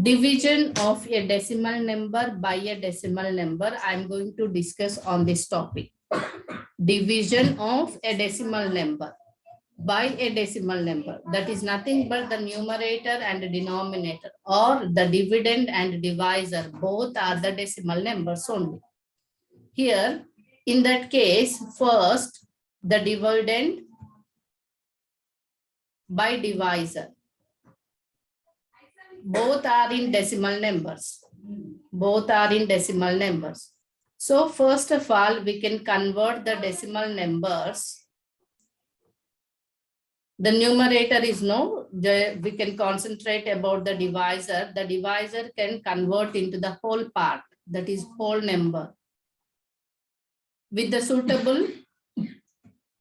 Division of a decimal number by a decimal number. I am going to discuss on this topic. Division of a decimal number by a decimal number. That is nothing but the numerator and the denominator, or the dividend and divisor. Both are the decimal numbers only. Here, in that case, first the dividend by divisor. Both are in decimal numbers. Both are in decimal numbers. So first of all, we can convert the decimal numbers. The numerator is no, we can concentrate about the divisor. The divisor can convert into the whole part, that is whole number, with the suitable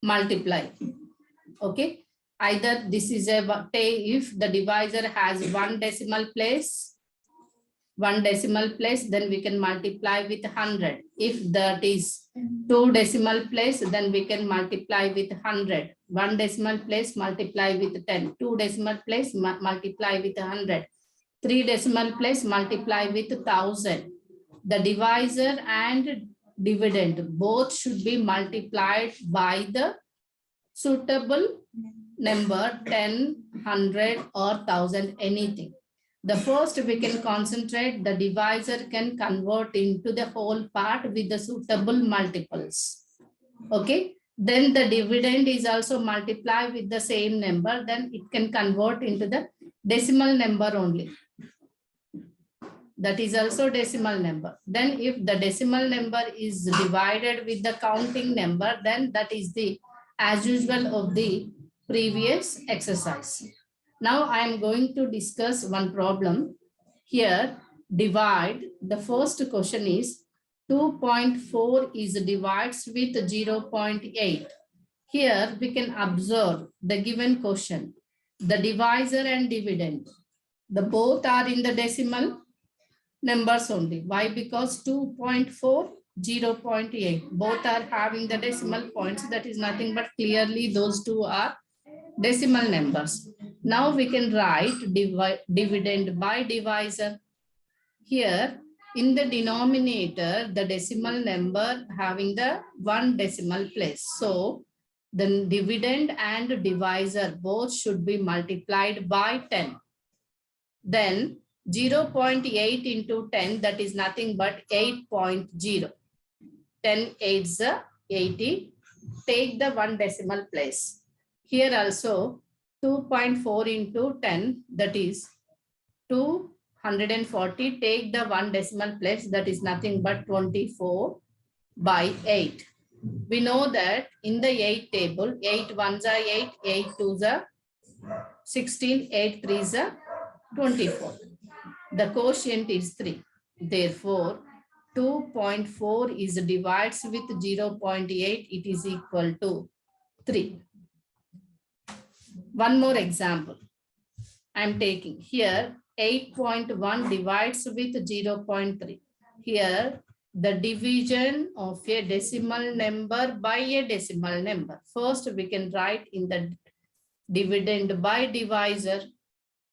multiply. Okay. Either this is a, if the divisor has one decimal place, then we can multiply with 100. If that is 2 decimal place, then we can multiply with 100. 1 decimal place, multiply with 10. 2 decimal place, multiply with 100. 3 decimal place, multiply with 1000. The divisor and dividend both should be multiplied by the suitable number, 10, 100 or 1000, anything. The first we can concentrate, the divisor can convert into the whole part with the suitable multiples. Okay. Then the dividend is also multiplied with the same number, then it can convert into the decimal number only. That is also decimal number. Then if the decimal number is divided with the counting number, then that is the as usual of the previous exercise. Now I am going to discuss one problem. Here, divide. The first question is 2.4 is divides with 0.8. Here we can observe the given question. The divisor and dividend, the both are in the decimal numbers only. Why? Because 2.4, 0.8, both are having the decimal points. That is nothing but clearly those two are decimal numbers. Now we can write dividend by divisor. Here in the denominator, the decimal number having the 1 decimal place. So the dividend and divisor both should be multiplied by 10. Then 0.8 into 10, that is nothing but 8.0. 10 8s are 80. Take the 1 decimal place. Here also 2.4 into 10, that is 240. Take the 1 decimal place, that is nothing but 24 by 8. We know that in the 8 table, 8 1s are 8, 8 2s are 16, 8 3s are 24. The quotient is 3. Therefore, 2.4 is divides with 0.8. It is equal to 3. One more example. I am taking here 8.1 divides with 0.3. Here the division of a decimal number by a decimal number. First we can write in the dividend by divisor.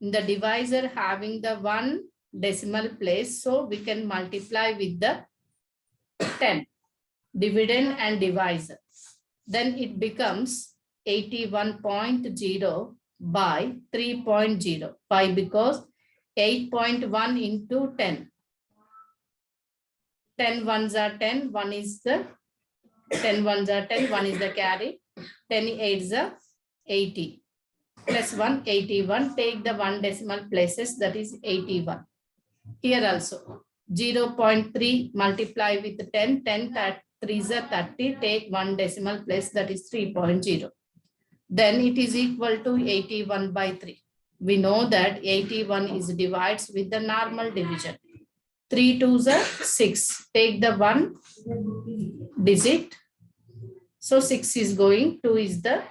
In the divisor having the 1 decimal place, so we can multiply with the 10. Dividend and divisor. Then it becomes 81.0 by 3.0. Why? Because 8.1 into 10. 10 1s are 10, 1 is the 10 1s are 10, 1 is the carry. 10 8s are 80. Plus 1, 81. Take the 1 decimal places, that is 81. Here also 0.3 multiply with 10, 10 3s are 30. Take 1 decimal place, that is 3.0. Then it is equal to 81 by 3. We know that 81 is divides with the normal division. 3 2s are 6. Take the 1 digit. So 6 is going, 2 is the,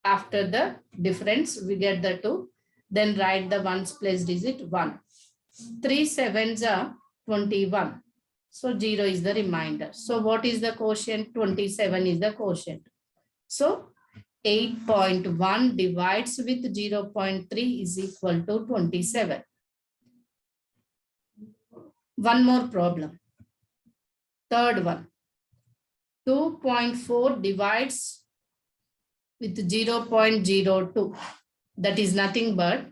after the difference, we get the 2. Then write the 1's place digit 1. 3 7s are 21. So 0 is the remainder. So what is the quotient? 27 is the quotient. So 8.1 divides with 0.3 is equal to 27. One more problem. Third one. 2.4 divides with 0.02. That is nothing but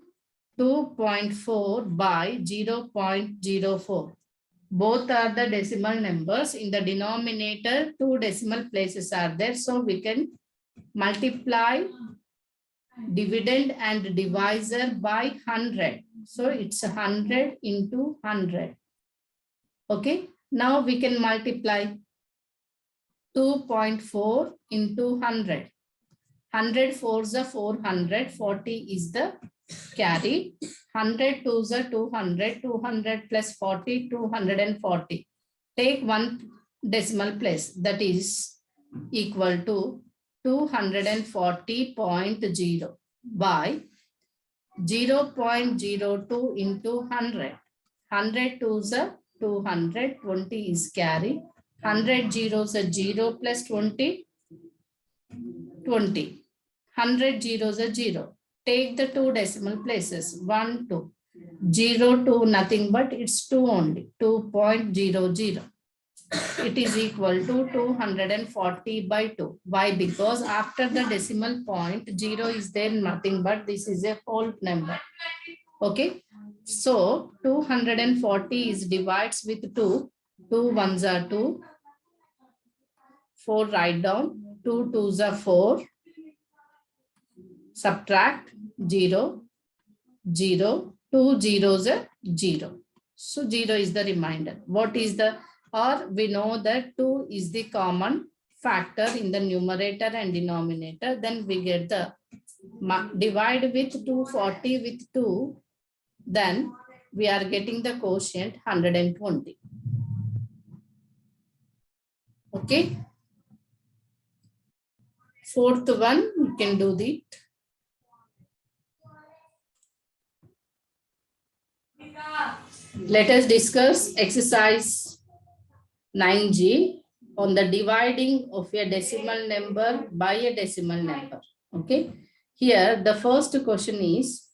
2.4 by 0.04. Both are the decimal numbers. In the denominator, 2 decimal places are there. So we can multiply dividend and divisor by 100. So it's 100 into 100. Okay. Now we can multiply 2.4 into 100. 100 4s are 400. 40 is the carry. 100 2s are 200. 200 plus 40, 240. Take one decimal place, that is equal to 240.0 by 0.02 into 100. 100 2s are 200. 20 is carry. 100 zeros are 0 plus 20. 20. 100 zeros are 0. Take the two decimal places. 1, 2. 0, 2, nothing but it's 2 only. 2.00. It is equal to 240 by 2. Why? Because after the decimal point, 0 is there, nothing but this is a whole number. Okay. So 240 is divides with 2. 2 ones are 2. 4 write down. 2 2s are 4. Subtract 0, 0, 2 zeros are 0. So 0 is the remainder. What is the, or we know that 2 is the common factor in the numerator and denominator. Then we get the divide with 240 with 2. Then we are getting the quotient 120. Okay. Fourth one, you can do the. Let us discuss exercise 9G on the dividing of a decimal number by a decimal number. Okay. Here, the first question is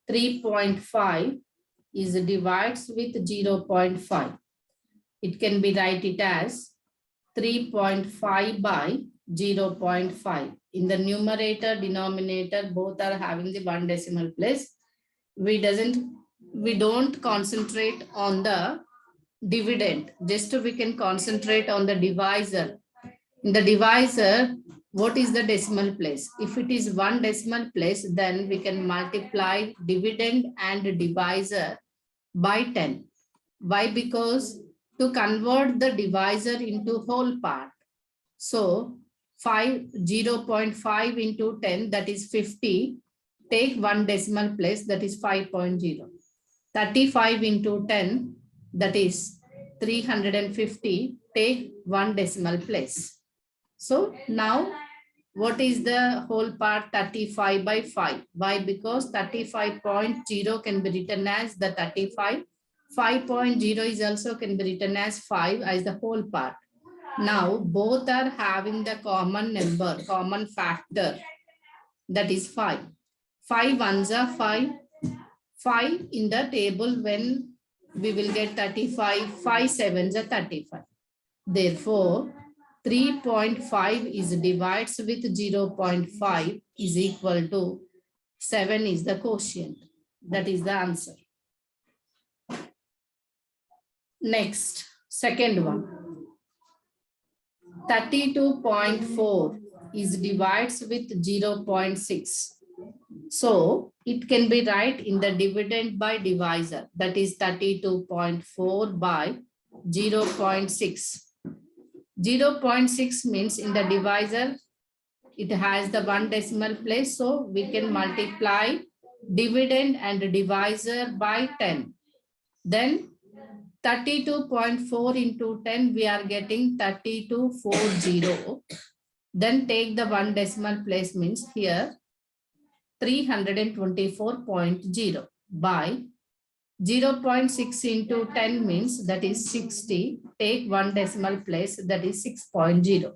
3.5 is divides with 0.5. It can be write it as 3.5 by 0.5. In the numerator, denominator, both are having the one decimal place. We don't concentrate on the dividend. Just we can concentrate on the divisor. In the divisor, what is the decimal place? If it is one decimal place, then we can multiply dividend and divisor by 10. Why? Because to convert the divisor into whole part. So 0.5 into 10, that is 50. Take one decimal place, that is 5.0. 35 into 10, that is 350. Take one decimal place. So now what is the whole part? 35 by 5. Why? Because 35.0 can be written as the 35. 5.0 is also can be written as 5 as the whole part. Now both are having the common number, common factor, that is 5. 5 ones are 5. 5 in the table when we will get 35. 5 sevens are 35. Therefore, 3.5 is divides with 0.5 is equal to 7 is the quotient. That is the answer. Next, second one. 32.4 is divides with 0.6. So it can be right in the dividend by divisor. That is 32.4 by 0.6. 0.6 means in the divisor, it has the one decimal place. So we can multiply dividend and divisor by 10. Then 32.4 into 10, we are getting 3240. Then take the one decimal place means here 324.0 by 0.6 into 10 means that is 60. Take one decimal place, that is 6.0.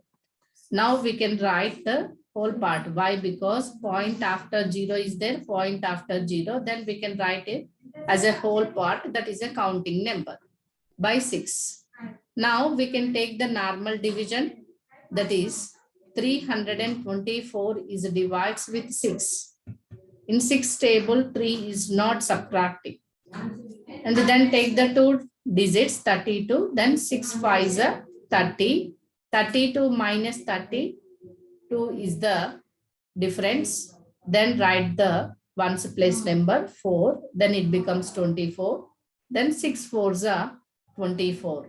Now we can write the whole part. Why? Because point after 0 is there, point after 0. Then we can write it as a whole part, that is a counting number, by 6. Now we can take the normal division, that is 324 is divides with 6. In 6 table, 3 is not subtracting. And then take the 2 digits, 32, then 6 5 is 30. 32 minus 32 is the difference. Then write the ones place number 4, then it becomes 24. Then 6 4s are 24.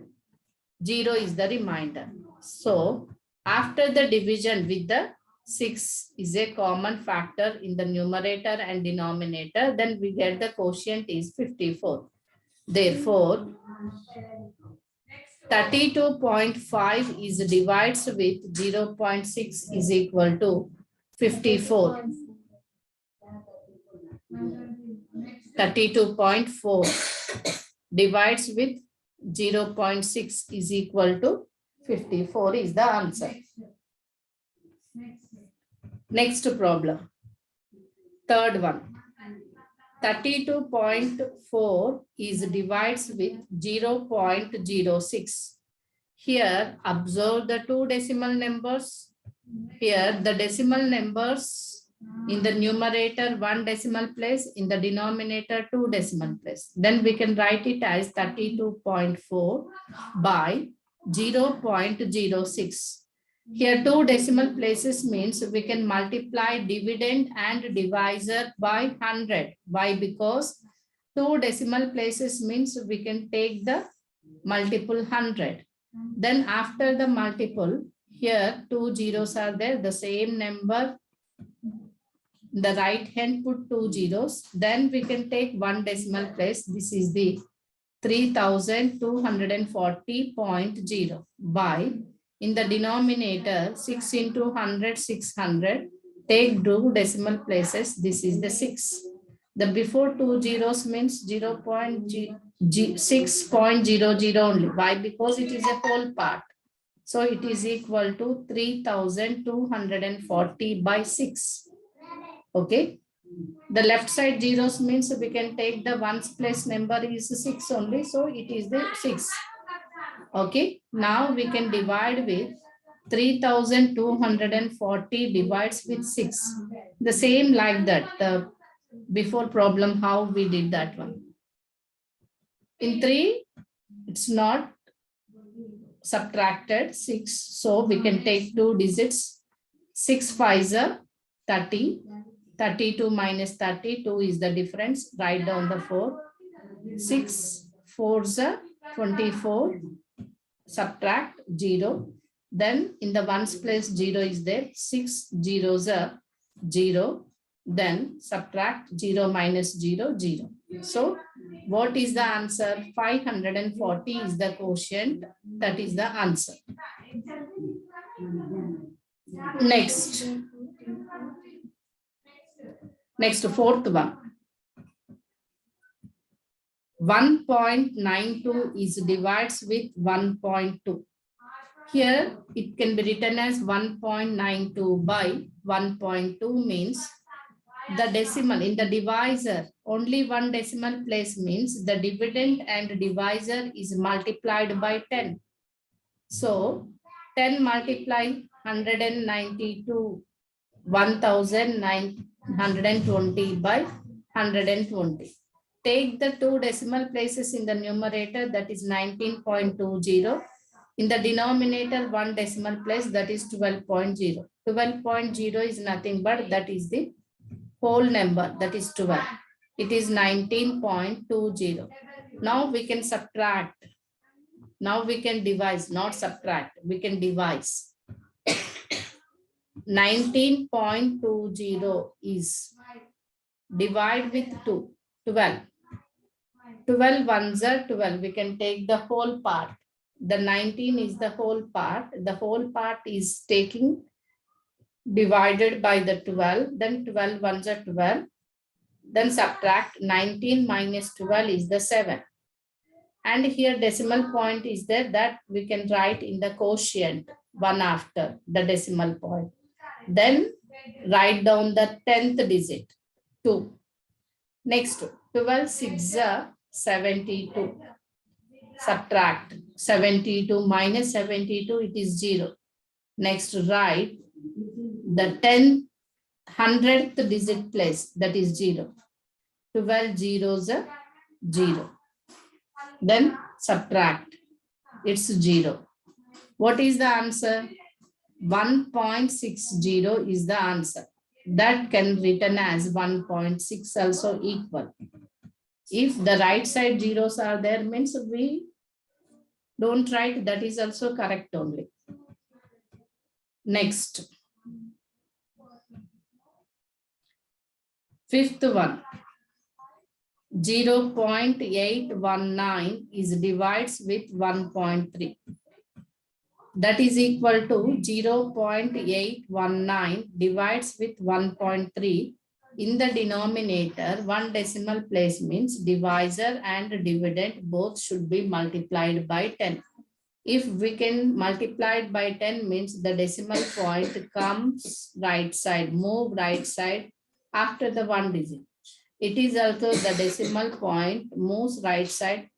0 is the remainder. So after the division with the 6 is a common factor in the numerator and denominator, then we get the quotient is 54. Therefore, 32.5 is divides with 0.6 is equal to 54. 32.4 divides with 0.6 is equal to 54 is the answer. Next problem. Third one. 32.4 is divides with 0.06. Here, observe the 2 decimal numbers. Here, the decimal numbers in the numerator 1 decimal place, in the denominator 2 decimal place. Then we can write it as 32.4 by 0.06. Here 2 decimal places means we can multiply dividend and divisor by 100. Why? Because 2 decimal places means we can take the multiple 100. Then after the multiple, here 2 zeros are there, the same number. The right hand put 2 zeros. Then we can take 1 decimal place. This is the 3240.0 by, in the denominator 6 into 100, 600. Take 2 decimal places. This is the 6. The before 2 zeros means 6.00 only. Why? Because it is a whole part. So it is equal to 3240 by 6. Okay. The left side zeros means we can take the ones place number is 6 only. So it is the 6. Okay. Now we can divide with 3240 divides with 6. The same like that. The before problem, how we did that one. In 3, it's not subtracted 6. So we can take 2 digits. 6 5s are 30. 32 minus 32 is the difference. Write down the 4. 6 4s are 24. Subtract 0. Then in the ones place 0 is there. 6 zeros are 0. Then subtract 0 minus 0, 0. So what is the answer? 540 is the quotient. That is the answer. Next. Next, fourth one. 1.92 is divides with 1.2. Here it can be written as 1.92 by 1.2 means the decimal in the divisor, only 1 decimal place means the dividend and divisor is multiplied by 10. So 10 multiply 192, 1920 by 120. Take the 2 decimal places in the numerator, that is 19.20. In the denominator 1 decimal place, that is 12.0. 12.0 is nothing but that is the whole number, that is 12. It is 19.20. Now we can subtract. Now we can divide, not subtract. We can divise. 19.20 is divide with 2, 12. 12 ones are 12. We can take the whole part. The 19 is the whole part. The whole part is taking divided by the 12. Then 12 ones are 12. Then subtract 19 minus 12 is the 7. And here decimal point is there that we can write in the quotient 1 after the decimal point. Then write down the 10th digit 2. Next, 12 6 are 72. Subtract 72 minus 72, it is 0. Next, write the 100th digit place, that is 0. 12 zeros are 0. Then subtract, it's 0. What is the answer? 1.60 is the answer. That can written as 1.6 also equal. If the right side zeros are there, means we don't write, that is also correct only. Next, fifth one, 0.819 is divides with 1.3. That is equal to 0.819 divides with 1.3. In the denominator, one decimal place means divisor and dividend both should be multiplied by 10. If we can multiply it by 10 means the decimal point comes right side, move right side after the one digit. It is also the decimal point moves right side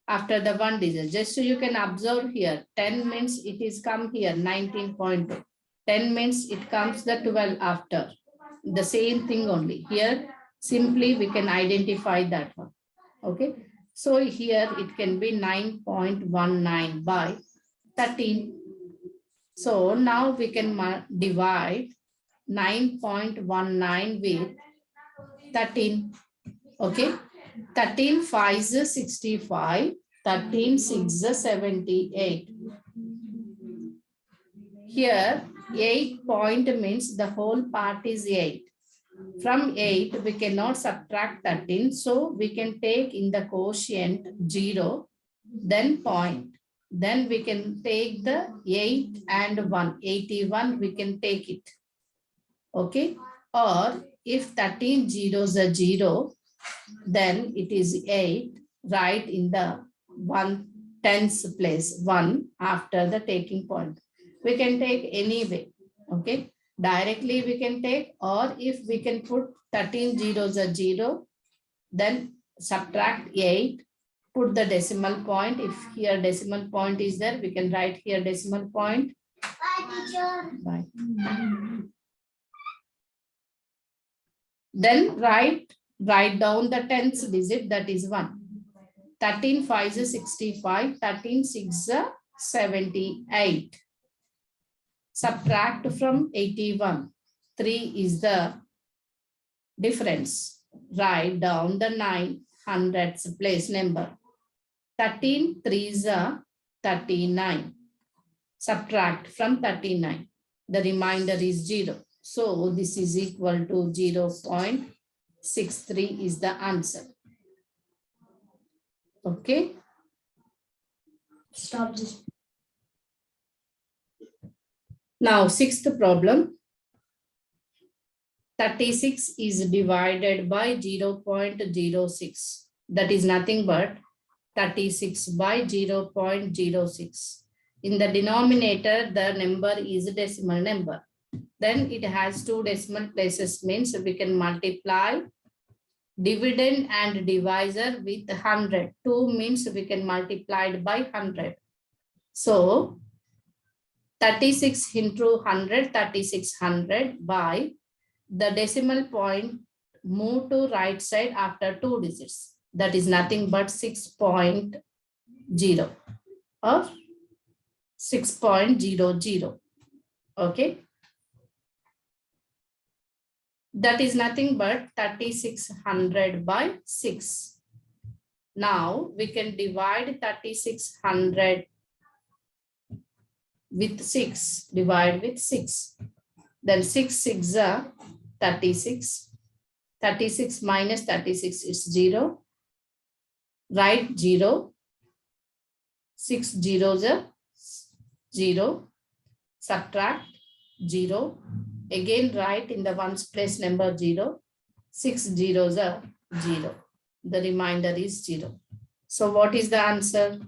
after the one digit. Just so you can observe here, 10 means it is come here 19.2. 10 means it comes the 12 after. The same thing only. Here, simply we can identify that one. Okay. So here it can be 9.19 by 13. So now we can divide 9.19 with 13. Okay. 13 5s are 65. 13 6s are 78. Here 8 point means the whole part is 8. From 8 we cannot subtract 13. So we can take in the quotient 0, then point. Then we can take the 8 and 1. 81 we can take it. Okay. Or if 13 zeros are 0, then it is 8, right in the 1/10th place, 1 after the taking point. We can take any way. Okay. Directly we can take, or if we can put 13 zeros are 0, then subtract 8, put the decimal point. If here decimal point is there, we can write here decimal point. Bye, teacher. Bye. Then write down the 10th digit, that is 1. 13 5s are 65, 13 6s are 78. Subtract from 81. 3 is the difference. Write down the 900th place number. 13 3s are 39. Subtract from 39. The remainder is 0. So this is equal to 0.63 is the answer. Okay. Stop this. Now, sixth problem. 36 is divided by 0.06. That is nothing but 36 by 0.06. In the denominator, the number is a decimal number. Then it has two decimal places, means we can multiply dividend and divisor with 100. 2 means we can multiply it by 100. So 36 into 100, 3600 by the decimal point move to right side after 2 digits. That is nothing but 6.0 or 6.00. Okay. That is nothing but 3600 by 6. Now we can divide 3600 with 6, divide with 6. Then 6 6 are 36. 36 minus 36 is 0. Write 0. 6 zeros are 0. Subtract 0. Again write in the ones place number 0. 6 zeros are 0. The remainder is 0. So what is the answer?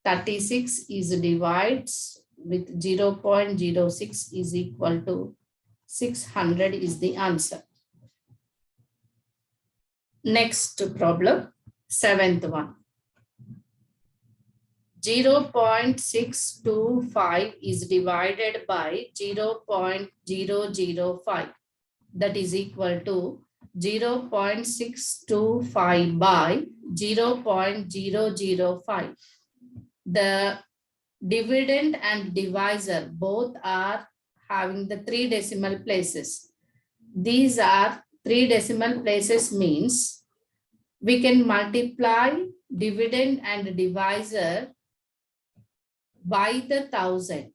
36 is divides with 0.06 is equal to 600 is the answer. Next problem, seventh one. 0.625 is divided by 0.005. That is equal to 0.625 by 0.005. The dividend and divisor both are having the 3 decimal places. These are 3 decimal places means we can multiply dividend and divisor by the 1000.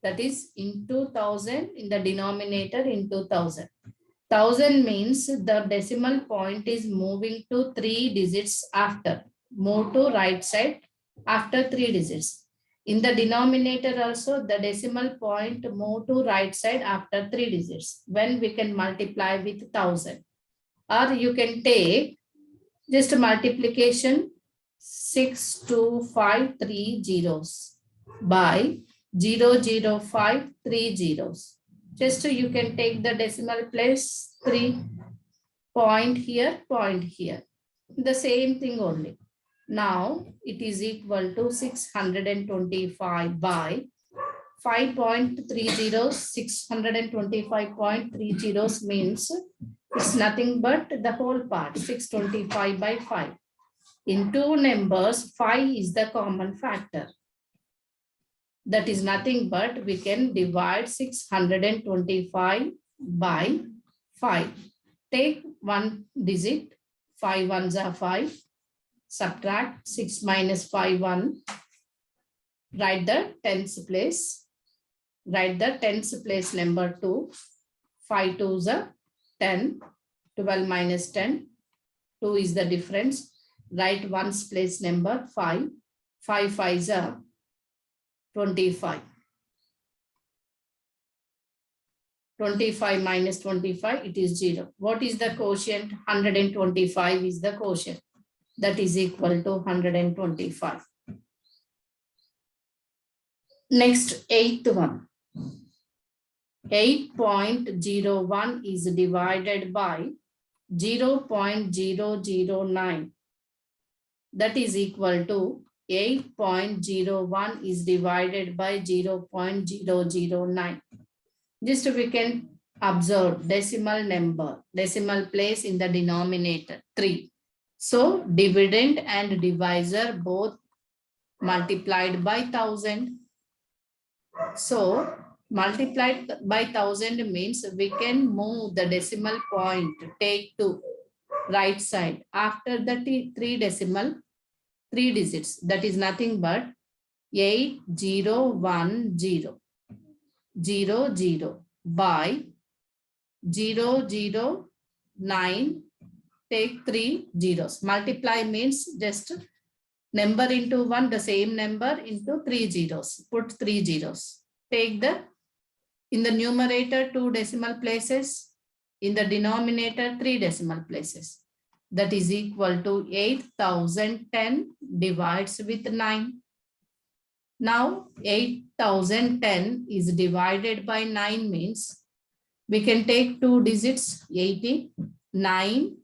That is into 1000 in the denominator into 1000. 1000 means the decimal point is moving to 3 digits after. Move to right side after 3 digits. In the denominator also, the decimal point move to right side after 3 digits. When we can multiply with 1000. Or you can take just multiplication 62530 zeros by 005 zeros. Just you can take the decimal place 3 point here, the same thing only. Now it is equal to 625 by 5.30. 625.30 means it's nothing but the whole part, 625 by 5. In two numbers, 5 is the common factor. That is nothing but we can divide 625 by 5. Take one digit, 5 ones are 5. Subtract 6 minus 5, 1. Write the tens place. Write the tens place number 2. 5 2s are 10. 12 minus 10. 2 is the difference. Write ones place number 5. 5 5s are 25. 25 minus 25, it is 0. What is the quotient? 125 is the quotient. That is equal to 125. Next, eighth one. 8.01 is divided by 0.009. That is equal to 8.01 is divided by 0.009. Just we can observe decimal number, decimal place in the denominator 3. So dividend and divisor both multiplied by 1000. So multiplied by 1000 means we can move the decimal point, take to right side after the 3 decimal 3 digits. That is nothing but 8010 00 by 009. Take 3 zeros. Multiply means just number into 1, the same number into 3 zeros. Put 3 zeros. Take the, in the numerator 2 decimal places, in the denominator 3 decimal places. That is equal to 8010 divides with 9. Now 8010 is divided by 9 means we can take 2 digits, 80, 9,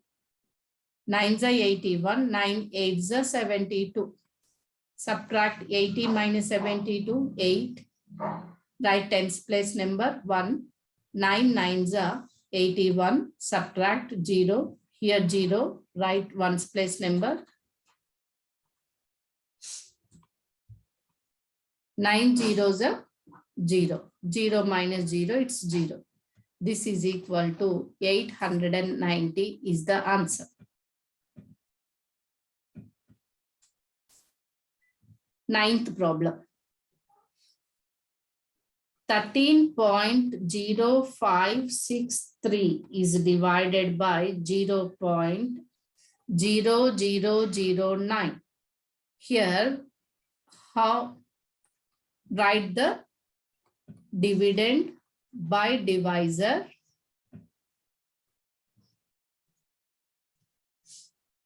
9s are 81, 9 8s are 72. Subtract 80 minus 72, 8. Write tens place number 1. 9 9s are 81. Subtract 0. Here 0. Write ones place number. 9 zeros are 0. 0 minus 0, it's 0. This is equal to 890 is the answer. Ninth problem. 13.0563 is divided by 0.0009. Here, how write the dividend by divisor.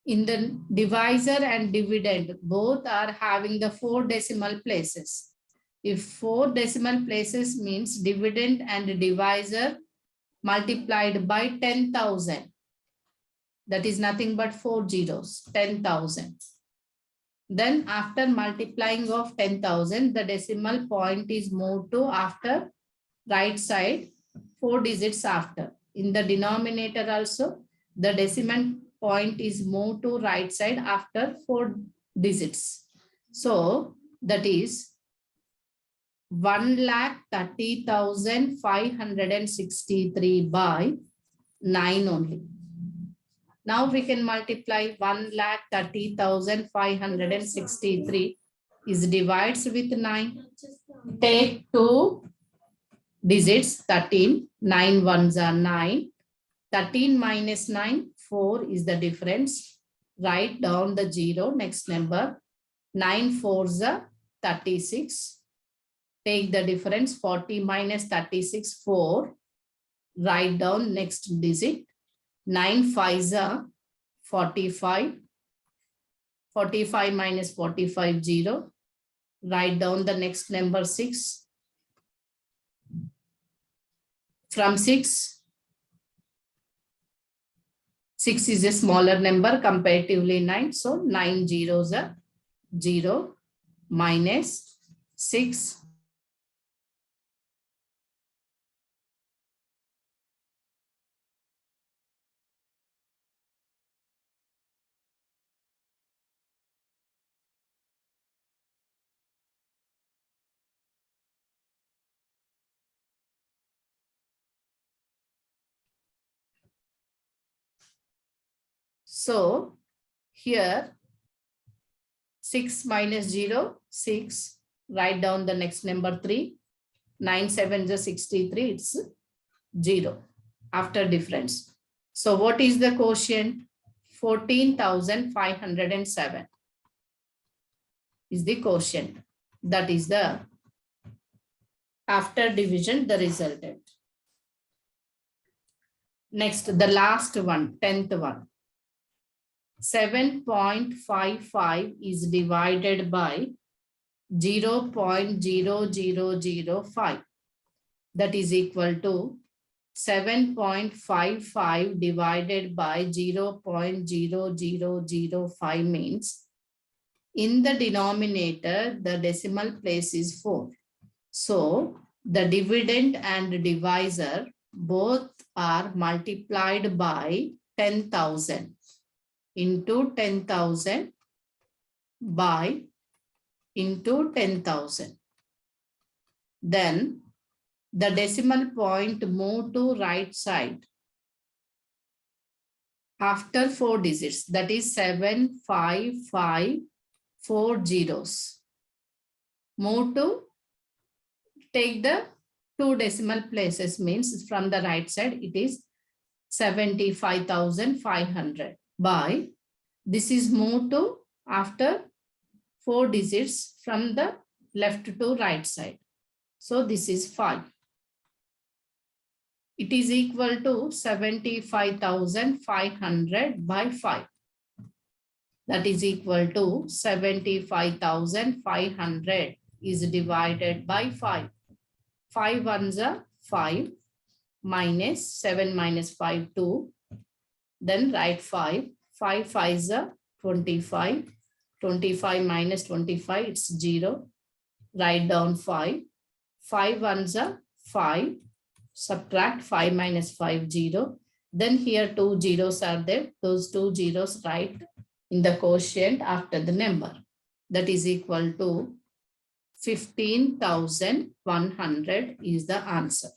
In the divisor and dividend, both are having the 4 decimal places. If 4 decimal places means dividend and divisor multiplied by 10,000. That is nothing but 4 zeros, 10,000. Then after multiplying of 10,000, the decimal point is moved to after right side, 4 digits after. In the denominator also, the decimal point is moved to right side after 4 digits. So that is 1,30,563 by 9 only. Now we can multiply 1,30,563 is divides with 9. Take 2 digits, 13, 9 ones are 9. 13 minus 9, 4 is the difference. Write down the 0, next number. 9 fours are 36. Take the difference, 40 minus 36, 4. Write down next digit. 9 fives are 45. 45 minus 45, 0. Write down the next number, 6. From 6 is a smaller number comparatively 9. So 9 zeros are 0 minus 6. So here 6 minus 0, 6. Write down the next number, 3. 9 7 is 63, it's 0 after difference. So what is the quotient? 14,507 is the quotient. That is the after division, the resultant. Next, the last one, 10th one. 7.55 is divided by 0.0005. That is equal to 7.55 divided by 0.0005 means in the denominator, the decimal place is 4. So the dividend and divisor both are multiplied by 10,000 into 10,000 by into 10,000. Then the decimal point move to right side after 4 digits, that is 755 zeros. Move to take the 2 decimal places, means from the right side it is 75,500 by this is moved to after 4 digits from the left to right side. So this is 5. It is equal to 75,500 by 5. That is equal to 75,500 is divided by 5. 5 ones are 5 minus 7 minus 5, 2. Then write 5. 5 fives are 25. 25 minus 25, it's 0. Write down 5. 5 ones are 5. Subtract 5 minus 5, 0. Then here 2 zeros are there. Those 2 zeros write in the quotient after the number. That is equal to 15,100 is the answer.